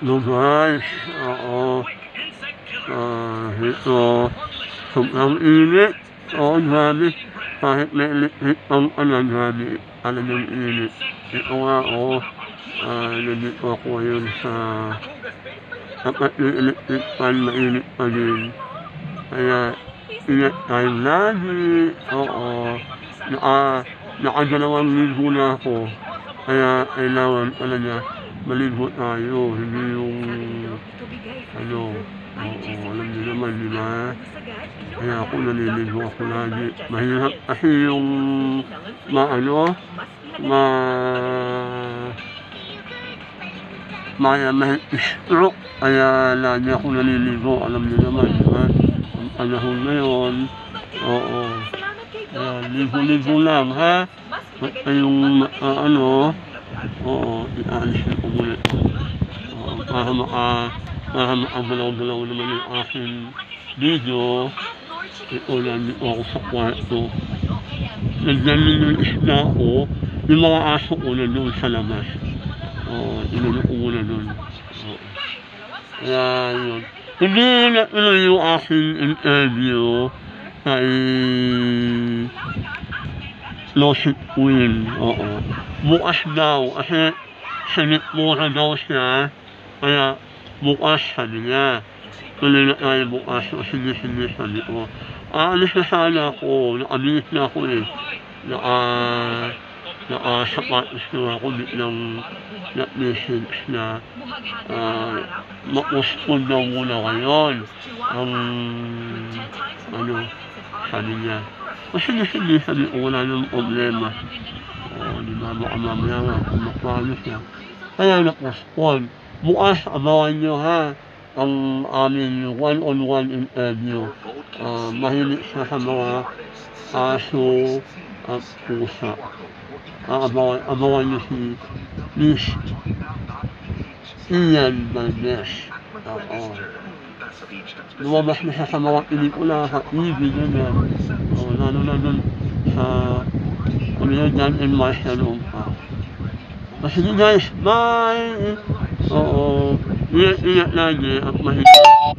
lugar, oo. Ito, sobrang init. Oo, grabe. Kahit may electric pump ka na, grabe. Ano yung init. Ito nga, oo. Nandito ako ngayon sa tapat yung electric fan, mainit pa din. Kaya, ingat tayo lagi. Oo. Nakadalawang linggo na ako. Kaya, kailangan talaga maligo tayo. Hindi yung, ano, oo, alam niyo naman, di ba? Kaya ako naliligo ako lagi. Mahirap kasi yung, ma, stroke. Kaya lagi ako naliligo. Alam niyo naman, di ba? Ang panahon ngayon, oo. Kaya ligo-ligo lang, ha? Ba't kayong, oo, iaalis ko muna. Oo, para makagalaw-galaw naman yung aking video. Ito lang dito ako sa kwarto. Nandiyan yung isda ko. Yung mga aso ko na doon sa labas. Oo, inulok ko muna doon. Oo. Kaya yun. Hindi natuloy yung aking interview kay Losit Queen. Oo. Bukas daw. Kasi sinipura daw siya. Kaya bukas sabi niya. Tuloy na tayo bukas. O sige sabi ko. Aalis na sana ako. Nakabilis na ako eh. Nakasapatos na ako biglang na-message na ma-postpone daw muna ngayon ang sabi niya. Kasi sabi ko wala nang problema. Di ba baka mamaya nga kung makpano siya. Kaya na-postpone. Bukas abangan nyo ha ang aming one-on-one interview. Mahilig siya sa mga aso at pusa. Abangan niyo si Miss Ian Valdez. Oo. Lumabas na siya sa mga pelikula, sa TV, ganyan. Lalo na dun sa American and Martial Lumpa. Sige guys, bye! Oo. Ingat lagi at mahilig.